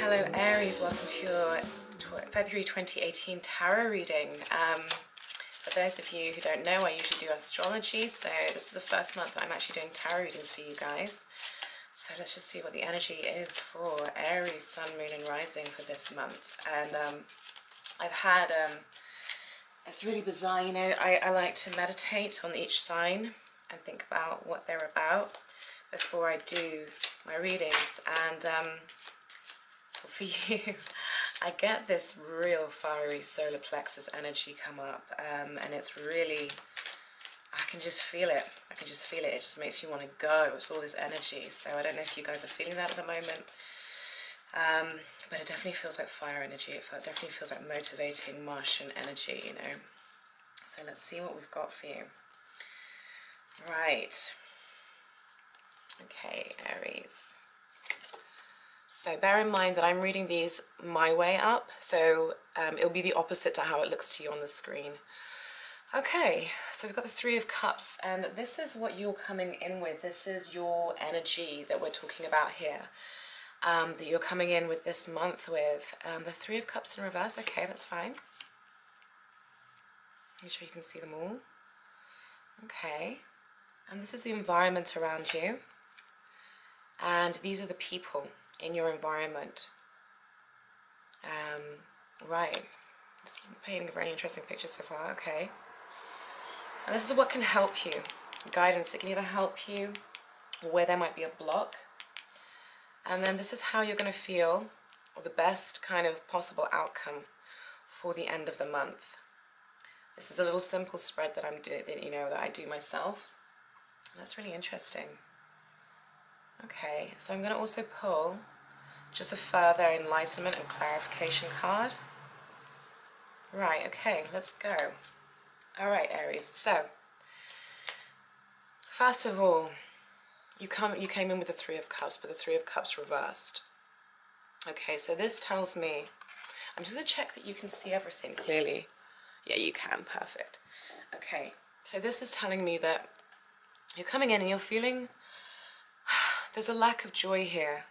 Hello Aries, welcome to your February 2018 tarot reading. For those of you who don't know, I usually do astrology, so this is the first month that I'm actually doing tarot readings for you guys. So let's just see what the energy is for Aries, Sun, Moon and Rising for this month. And I've had, it's really bizarre, you know, I like to meditate on each sign and think about what they're about before I do my readings. And for you, I get this real fiery solar plexus energy come up, and it's really, I can just feel it. I can just feel it. It just makes me want to go. It's all this energy. So I don't know if you guys are feeling that at the moment, but it definitely feels like fire energy. It definitely feels like motivating Martian energy, you know. So let's see what we've got for you. Right. Okay, Aries. So bear in mind that I'm reading these my way up, so it'll be the opposite to how it looks to you on the screen. Okay, so we've got the Three of Cups, and this is what you're coming in with. This is your energy that we're talking about here, that you're coming in with this month with. The Three of Cups in reverse, okay, that's fine. Make sure you can see them all. Okay, and this is the environment around you, and these are the people in your environment. Right, it's painting a very interesting picture so far. Okay, and this is what can help you, guidance that can either help you or where there might be a block, and then this is how you're going to feel, or the best kind of possible outcome for the end of the month. This is a little simple spread that I'm doing, you know, that I do myself. That's really interesting. Okay, so I'm going to also pull just a further enlightenment and clarification card. Right, okay, let's go. All right, Aries. So, first of all, you came in with the Three of Cups, but the Three of Cups reversed. Okay, so this tells me, I'm just going to check that you can see everything clearly. Yeah, you can. Perfect. Okay, so this is telling me that you're coming in and you're feeling there's a lack of joy here.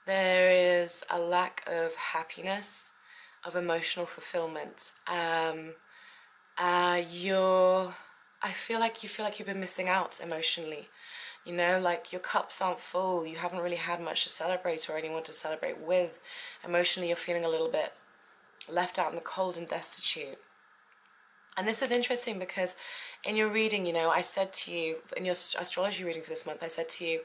There is a lack of happiness, of emotional fulfillment. I feel like you've been missing out emotionally. You know, like your cups aren't full. You haven't really had much to celebrate or anyone to celebrate with. Emotionally, you're feeling a little bit left out in the cold and destitute. And this is interesting because in your reading, you know, I said to you, in your astrology reading for this month, I said to you,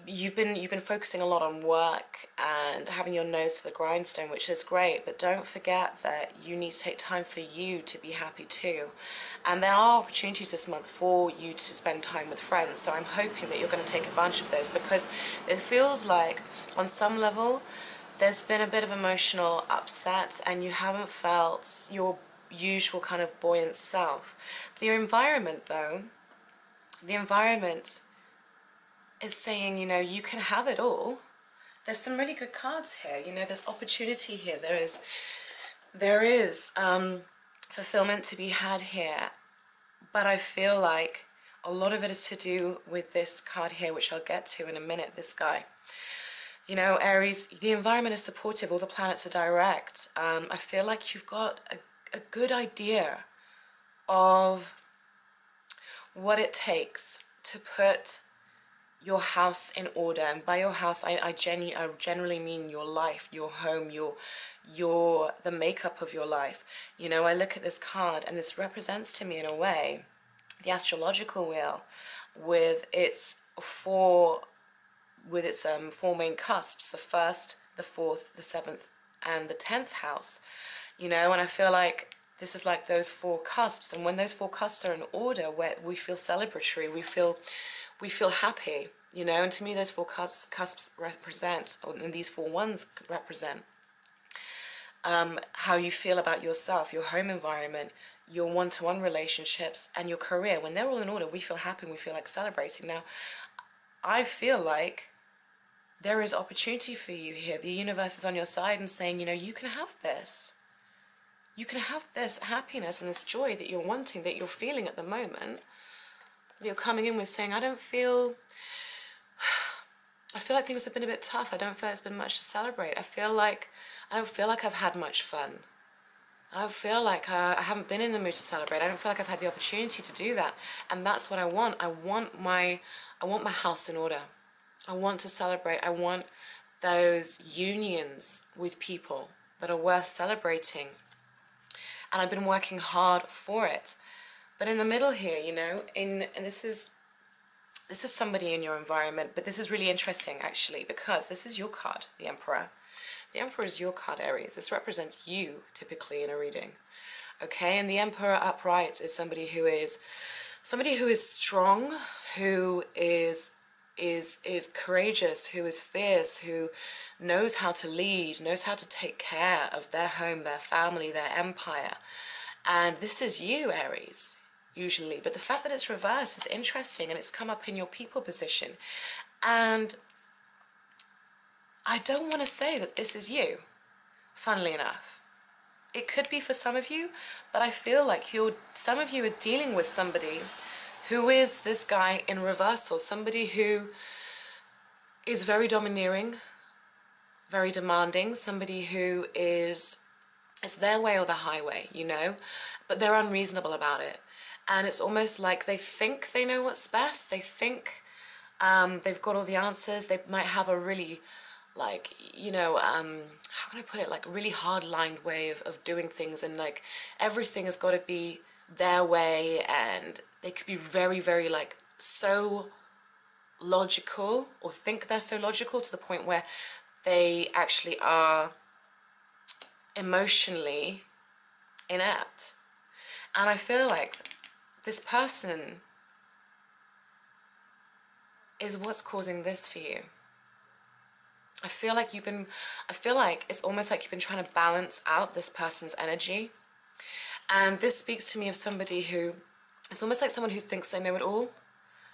you've been focusing a lot on work and having your nose to the grindstone, which is great, but don't forget that you need to take time for you to be happy too. And there are opportunities this month for you to spend time with friends, so I'm hoping that you're going to take advantage of those, because it feels like on some level there's been a bit of emotional upset and you haven't felt your usual kind of buoyant self. The environment though, the environment is saying, you know, you can have it all. There's some really good cards here, you know, there's opportunity here, there is fulfillment to be had here, but I feel like a lot of it is to do with this card here, which I'll get to in a minute, this guy. You know, Aries, the environment is supportive, all the planets are direct. I feel like you've got a good idea of what it takes to put your house in order. And by your house, I generally mean your life, your home, the makeup of your life. You know, I look at this card and this represents to me in a way the astrological wheel with its four main cusps, the first, the fourth, the seventh and the 10th house, you know, and I feel like this is like those four cusps, and when those four cusps are in order, where we feel celebratory, we feel happy, you know, and to me those four cusps represent, and these four ones represent how you feel about yourself, your home environment, your one-to-one relationships and your career. When they're all in order, we feel happy and we feel like celebrating. Now, I feel like there is opportunity for you here. The universe is on your side and saying, you know, you can have this. You can have this happiness and this joy that you're wanting, that you're feeling at the moment. That you're coming in with saying, I don't feel I feel like things have been a bit tough. I don't feel like there's been much to celebrate. I don't feel like I've had much fun. I don't feel like I haven't been in the mood to celebrate. I don't feel like I've had the opportunity to do that. And that's what I want. I want my house in order. I want to celebrate. I want those unions with people that are worth celebrating. And I've been working hard for it. But in the middle here, you know, and this is somebody in your environment, but this is really interesting actually, because this is your card, the Emperor. The Emperor is your card, Aries. This represents you typically in a reading. Okay, and the Emperor upright is somebody who is strong, who is courageous, who is fierce, who knows how to lead, knows how to take care of their home, their family, their empire. And this is you, Aries, usually. But the fact that it's reversed is interesting, and it's come up in your people position. And I don't want to say that this is you, funnily enough. It could be for some of you, but I feel like some of you are dealing with somebody who is this guy in reversal, somebody who is very domineering, very demanding, somebody who it's their way or the highway, you know, but they're unreasonable about it. And it's almost like they think they know what's best. They think they've got all the answers. They might have a really, like, you know, how can I put it, like a really hard-lined way of doing things, and like everything has got to be their way, and they could be very, very like so logical, or think they're so logical to the point where they actually are emotionally inept. And I feel like this person is what's causing this for you. I feel like it's almost like you've been trying to balance out this person's energy. And this speaks to me of somebody who, it's almost like someone who thinks they know it all,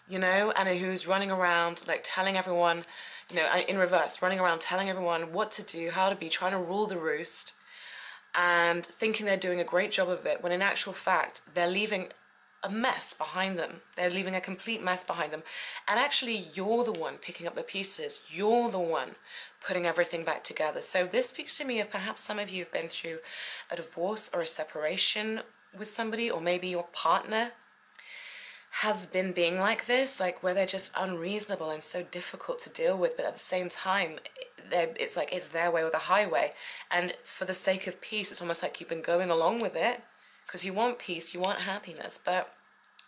you know, and who's running around like telling everyone, you know, in reverse, running around telling everyone what to do, how to be, trying to rule the roost, and thinking they're doing a great job of it, when in actual fact they're leaving a mess behind them. They're leaving a complete mess behind them. And actually you're the one picking up the pieces. You're the one putting everything back together. So this speaks to me of perhaps some of you have been through a divorce or a separation with somebody, or maybe your partner has been being like this, like where they're just unreasonable and so difficult to deal with, but at the same time it's like it's their way or the highway. And for the sake of peace, it's almost like you've been going along with it because you want peace, you want happiness, but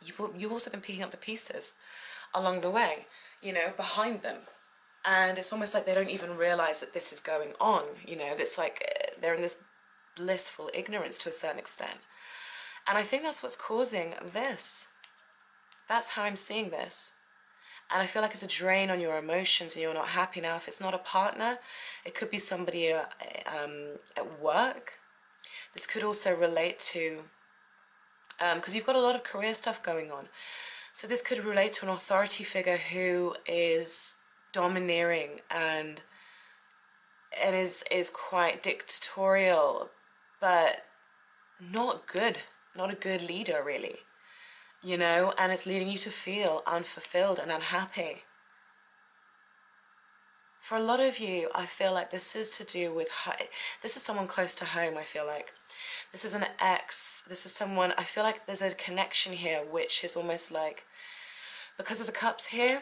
you've also been picking up the pieces along the way, you know, behind them. And it's almost like they don't even realize that this is going on, you know. It's like they're in this blissful ignorance to a certain extent. And I think that's what's causing this. That's how I'm seeing this. And I feel like it's a drain on your emotions and you're not happy. Now, if it's not a partner, it could be somebody at work. This could also relate to, because you've got a lot of career stuff going on. So this could relate to an authority figure who is domineering and is quite dictatorial, but not good, not a good leader really, you know, and it's leading you to feel unfulfilled and unhappy. For a lot of you, I feel like this is to do with, this is someone close to home, I feel like. This is an ex, this is someone, I feel like there's a connection here which is almost like, because of the cups here,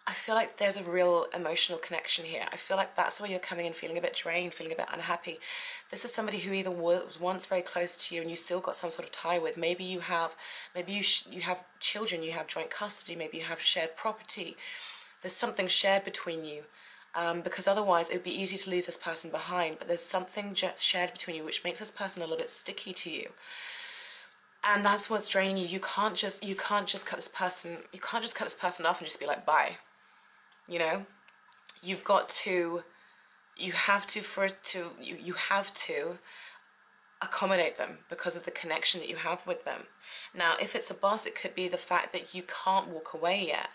I feel like there's a real emotional connection here. I feel like that's where you're coming in feeling a bit drained, feeling a bit unhappy. This is somebody who either was once very close to you and you still got some sort of tie with. Maybe you have, you have children, you have joint custody, maybe you have shared property. There's something shared between you, because otherwise it would be easy to leave this person behind, but there's something just shared between you which makes this person a little bit sticky to you. And that's what's draining you. You can't just cut this person off and just be like, bye. You know, you have to accommodate them because of the connection that you have with them. Now, if it's a boss, it could be the fact that you can't walk away yet.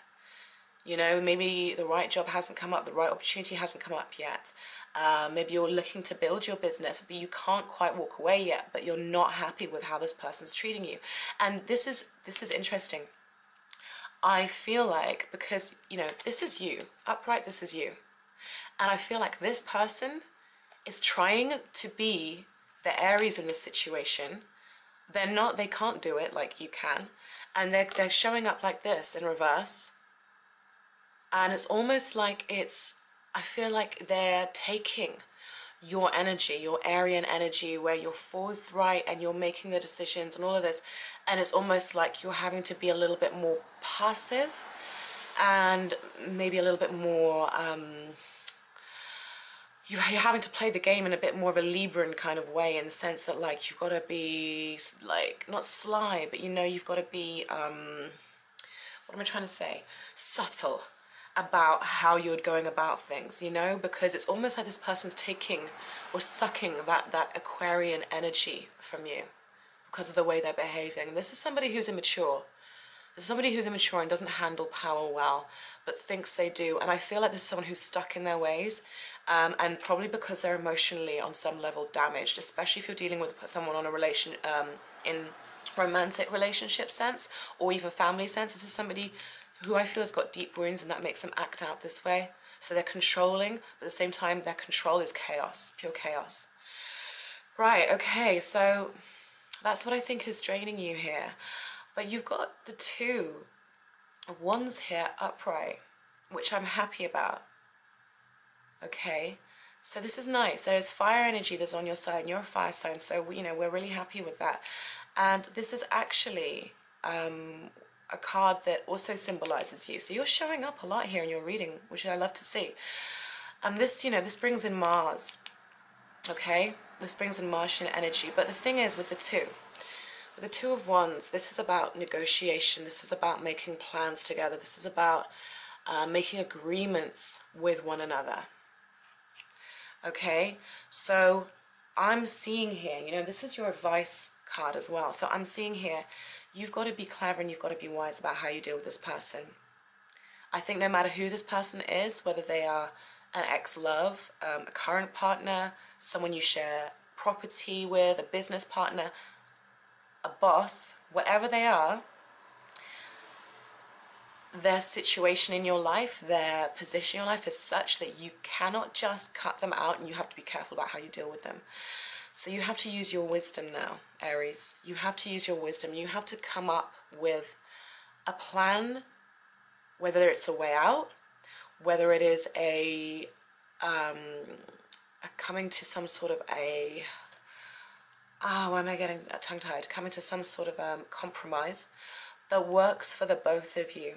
You know, maybe the right job hasn't come up, the right opportunity hasn't come up yet. Maybe you're looking to build your business, but you can't quite walk away yet, but you're not happy with how this person's treating you. And this is interesting. I feel like, because, you know, this is you, upright, this is you. And I feel like this person is trying to be the Aries in this situation. They're not, they can't do it like you can. And they're showing up like this in reverse. And it's almost like I feel like they're taking your energy, your Aryan energy, where you're forthright and you're making the decisions and all of this. And it's almost like you're having to be a little bit more passive and maybe a little bit more, you're having to play the game in a bit more of a Libran kind of way, in the sense that, like, you've got to be, like, not sly, but, you know, you've got to be, what am I trying to say? Subtle about how you're going about things, you know, because it's almost like this person's taking or sucking that Aquarian energy from you because of the way they're behaving. This is somebody who's immature. This is somebody who's immature and doesn't handle power well, but thinks they do. And I feel like this is someone who's stuck in their ways, and probably because they're emotionally on some level damaged, especially if you're dealing with someone on a in romantic relationship sense or even family sense. This is somebody who I feel has got deep wounds, and that makes them act out this way. So they're controlling, but at the same time their control is chaos, pure chaos. Right, okay, so that's what I think is draining you here. But you've got the Two of Wands here upright, which I'm happy about. Okay, so this is nice. There's fire energy that's on your side, and you're a fire sign, so, you know, we're really happy with that. And this is actually a card that also symbolizes you. So you're showing up a lot here in your reading, which I love to see. And this, you know, this brings in Mars, okay? This brings in Martian energy. But the thing is, with the Two of Wands, this is about negotiation. This is about making plans together. This is about making agreements with one another. Okay, so I'm seeing here, you know, this is your advice card as well. So I'm seeing here, you've got to be clever and you've got to be wise about how you deal with this person. I think no matter who this person is, whether they are an ex-love, a current partner, someone you share property with, a business partner, a boss, whatever they are, their situation in your life, their position in your life is such that you cannot just cut them out, and you have to be careful about how you deal with them. So you have to use your wisdom now, Aries. You have to use your wisdom. You have to come up with a plan, whether it's a way out, whether it is a coming to some sort of a, why am I getting tongue-tied? Coming to some sort of compromise that works for the both of you.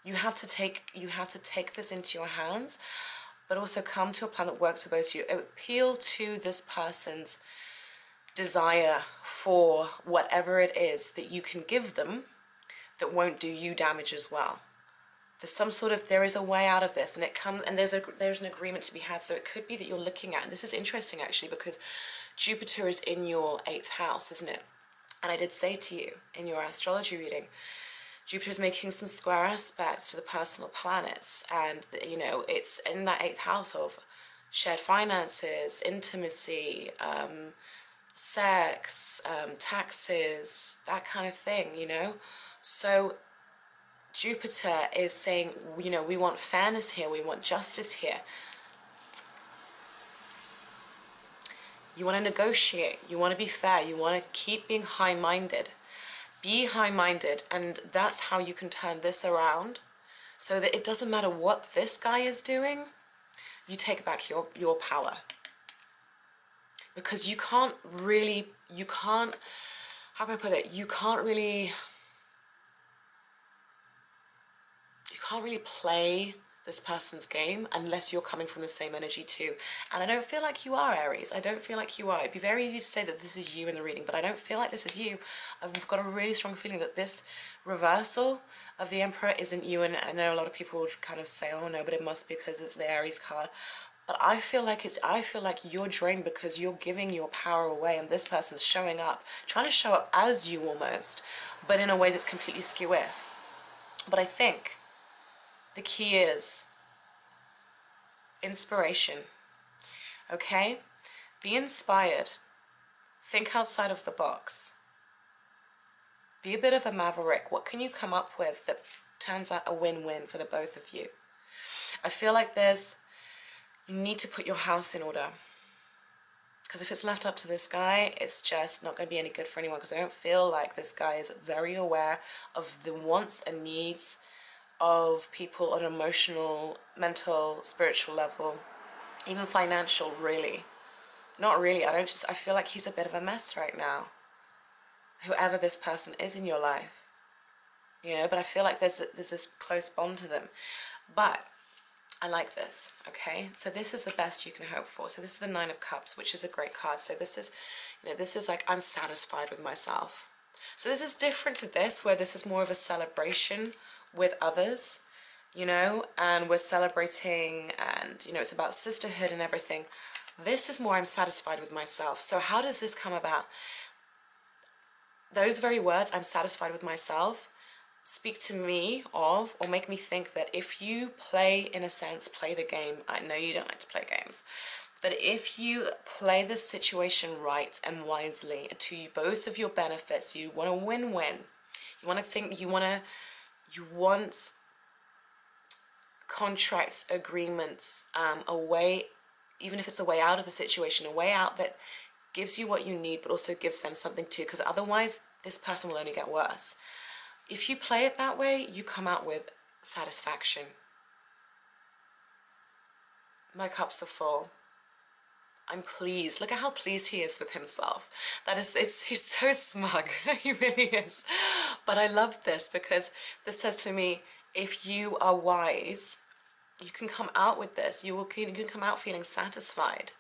You have to take this into your hands, but also come to a plan that works for both of you. Appeal to this person's desire for whatever it is that you can give them that won't do you damage as well. There is a way out of this, and there's an agreement to be had. So it could be that you're looking at, and this is interesting actually, because Jupiter is in your 8th house, isn't it? And I did say to you in your astrology reading, Jupiter is making some square aspects to the personal planets, and, you know, it's in that 8th house of shared finances, intimacy, sex, taxes, that kind of thing, you know. So Jupiter is saying, you know, we want fairness here, we want justice here. You want to negotiate, you want to be fair, you want to keep being high-minded. Be high-minded, and that's how you can turn this around, so that it doesn't matter what this guy is doing, you take back your power. Because you can't, how can I put it, you can't really play this person's game unless you're coming from the same energy too. And I don't feel like you are, Aries. I don't feel like you are. It'd be very easy to say that this is you in the reading, but I don't feel like this is you. I've got a really strong feeling that this reversal of the Emperor isn't you, and I know a lot of people would kind of say, oh no, but it must be because it's the Aries card. But I feel like you're drained because you're giving your power away, and this person's showing up, trying to show up as you almost, but in a way that's completely skew-with. But I think the key is inspiration, okay? Be inspired. Think outside of the box. Be a bit of a maverick. What can you come up with that turns out a win-win for the both of you? I feel like you need to put your house in order. Because if it's left up to this guy, it's just not going to be any good for anyone. Because I don't feel like this guy is very aware of the wants and needs of people on an emotional, mental, spiritual level, even financial, really. Not really. I feel like he's a bit of a mess right now. Whoever this person is in your life, you know, but I feel like there's this close bond to them. But I like this, okay? So this is the best you can hope for. So this is the Nine of Cups, which is a great card. So this is, you know, this is like, I'm satisfied with myself. So this is different to this, where this is more of a celebration with others, you know, and we're celebrating, and, you know, it's about sisterhood and everything. This is more, I'm satisfied with myself. So how does this come about? Those very words, I'm satisfied with myself, speak to me of, or make me think that if you play, in a sense, play the game. I know you don't like to play games, but if you play this situation right and wisely to both of your benefits, you want a win-win. You want to think, you want contracts, agreements, a way, even if it's a way out of the situation, a way out that gives you what you need, but also gives them something too, because otherwise this person will only get worse. If you play it that way, you come out with satisfaction. My cups are full. I'm pleased. Look at how pleased he is with himself. He's so smug. He really is. But I love this because this says to me, if you are wise, you can come out with this. You can come out feeling satisfied.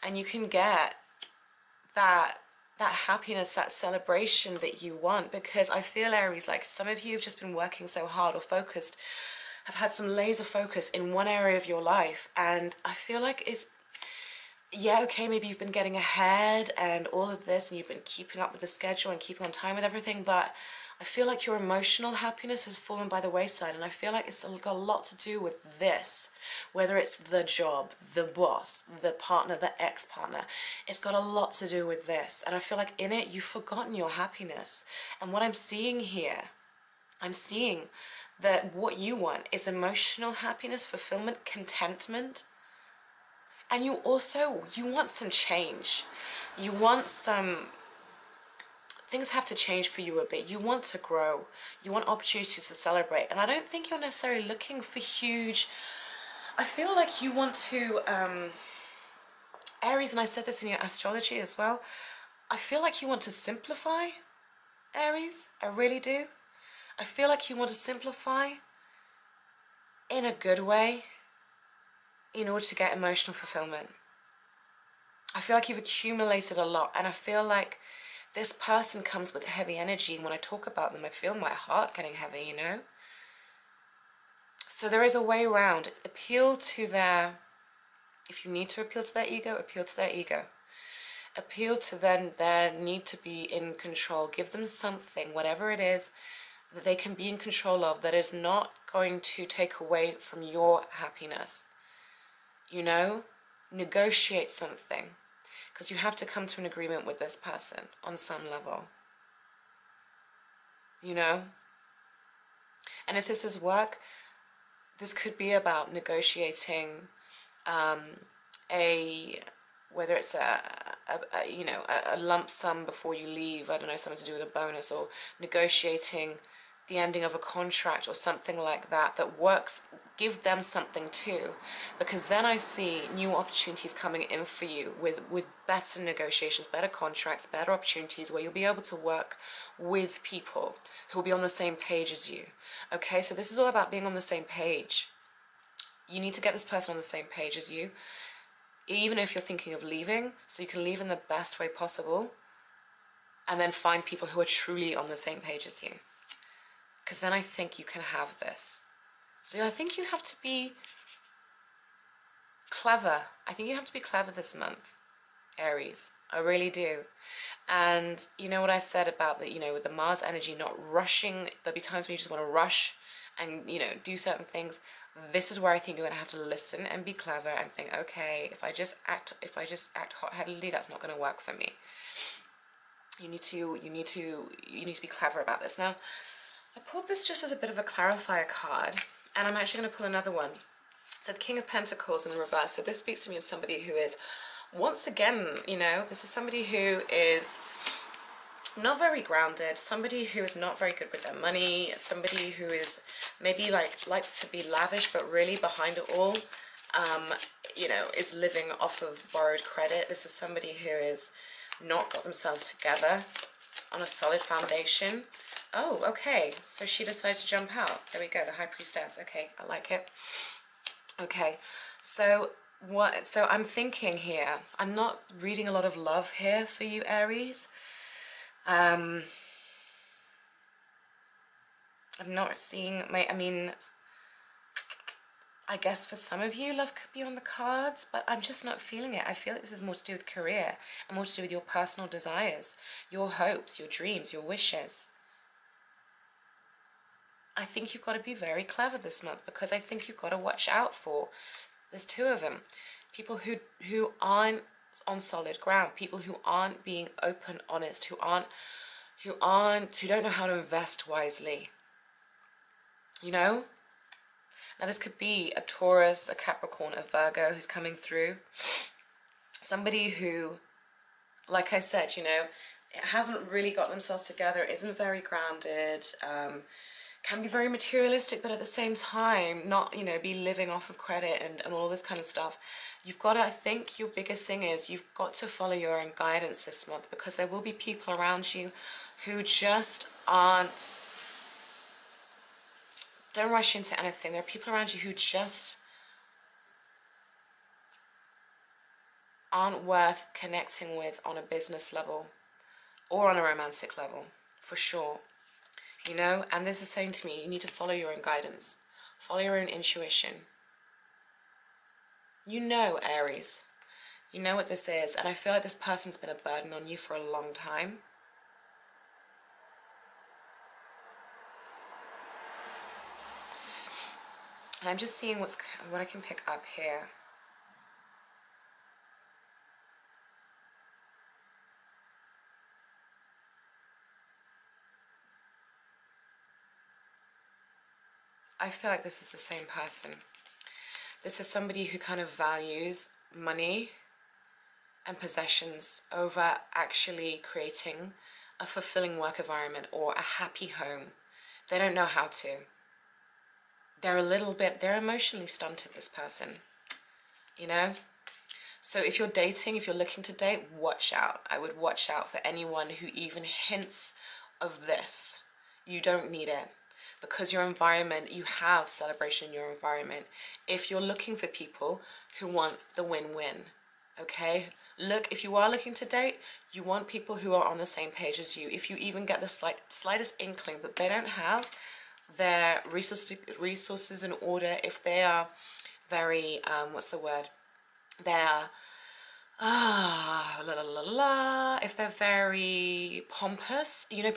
And you can get that happiness, that celebration that you want. Because I feel, Aries, like some of you have just been working so hard or focused, have had some laser focus in one area of your life. And I feel like yeah, okay, maybe you've been getting ahead and all of this, and you've been keeping up with the schedule and keeping on time with everything, but I feel like your emotional happiness has fallen by the wayside, and I feel like it's got a lot to do with this, whether it's the job, the boss, the partner, the ex-partner. It's got a lot to do with this, and I feel like in it, you've forgotten your happiness. And what I'm seeing here, I'm seeing that what you want is emotional happiness, fulfillment, contentment. And you want some change. You want things have to change for you a bit. You want to grow. You want opportunities to celebrate. And I don't think you're necessarily looking for huge, I feel like you want to, Aries, and I said this in your astrology as well, I feel like you want to simplify, Aries. I really do. I feel like you want to simplify in a good way, in order to get emotional fulfillment. I feel like you've accumulated a lot, and I feel like this person comes with heavy energy, and when I talk about them, I feel my heart getting heavy, you know? So there is a way around. Appeal to if you need to appeal to their ego, appeal to their ego. Appeal to their need to be in control. Give them something, whatever it is, that they can be in control of, that is not going to take away from your happiness. You know, negotiate something, because you have to come to an agreement with this person on some level, you know. And if this is work, this could be about negotiating whether it's a lump sum before you leave, I don't know, something to do with a bonus, or negotiating the ending of a contract or something like that works. Give them something too, because then I see new opportunities coming in for you with better negotiations, better contracts, better opportunities, where you'll be able to work with people who will be on the same page as you. Okay, so this is all about being on the same page. You need to get this person on the same page as you, even if you're thinking of leaving, so you can leave in the best way possible, and then find people who are truly on the same page as you. Because then I think you can have this. So I think you have to be clever. I think you have to be clever this month, Aries. I really do. And you know what I said about the, with the Mars energy, not rushing. There'll be times when you just want to rush and, do certain things. This is where I think you're going to have to listen and be clever and think, okay, if I just act hot-headedly, that's not going to work for me. You need to be clever about this. Now, I pulled this just as a bit of a clarifier card, and I'm actually going to pull another one. So the King of Pentacles in the reverse. So this speaks to me of somebody who is, once again, you know, this is somebody who is not very grounded, somebody who is not very good with their money, somebody who is maybe likes to be lavish but really behind it all, you know, is living off of borrowed credit. This is somebody who is not got themselves together on a solid foundation. Oh, okay, so she decided to jump out. There we go, the High Priestess. Okay, I like it. Okay, so I'm thinking here, I'm not reading a lot of love here for you, Aries. I'm not seeing I mean, I guess for some of you, love could be on the cards, but I'm just not feeling it. I feel like this is more to do with career and more to do with your personal desires, your hopes, your dreams, your wishes. I think you've got to be very clever this month, because I think you've got to watch out for, there's two of them, people who aren't on solid ground, people who aren't being open, honest, who don't know how to invest wisely, you know? Now this could be a Taurus, a Capricorn, a Virgo who's coming through. Somebody who, like I said, you know, it hasn't really got themselves together, isn't very grounded, can be very materialistic, but at the same time not, you know, be living off of credit and all this kind of stuff. You've got to, I think your biggest thing is you've got to follow your own guidance this month, because there will be people around you who just aren't, don't rush into anything. There are people around you who just aren't worth connecting with on a business level or on a romantic level, for sure. You know, and this is saying to me, you need to follow your own guidance, follow your own intuition. You know, Aries, you know what this is, and I feel like this person's been a burden on you for a long time. And I'm just seeing what I can pick up here. I feel like this is the same person. This is somebody who kind of values money and possessions over actually creating a fulfilling work environment or a happy home. They don't know how to. They're emotionally stunted, this person, you know? So if you're dating, if you're looking to date, watch out. I would watch out for anyone who even hints of this. You don't need it. Because your environment, you have celebration in your environment. If you're looking for people who want the win-win, okay? Look, if you are looking to date, you want people who are on the same page as you. If you even get the slightest inkling that they don't have their resources in order, if they are very, what's the word? They're, if they're very pompous, you know,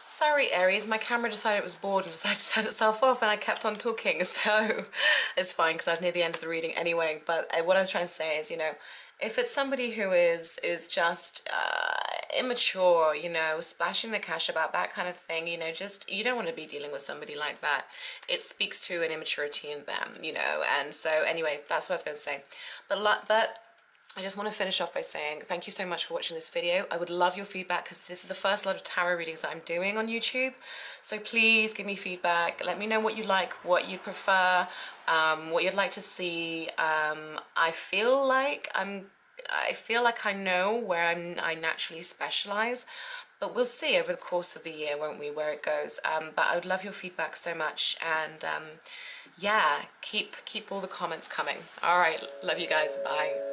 sorry, Aries, my camera decided it was bored and decided to turn itself off, and I kept on talking, so it's fine because I was near the end of the reading anyway. But what I was trying to say is, you know, if it's somebody who is just immature, you know, splashing the cash about, that kind of thing, you know, just, you don't want to be dealing with somebody like that. It speaks to an immaturity in them, you know, and so anyway, that's what I was going to say. But I just want to finish off by saying thank you so much for watching this video. I would love your feedback, because this is the first lot of tarot readings that I'm doing on YouTube. So please give me feedback. Let me know what you like, what you prefer, what you'd like to see. I feel like I know where I naturally specialize, but we'll see over the course of the year, won't we, where it goes. But I would love your feedback so much, and yeah, keep all the comments coming. All right, love you guys. Bye.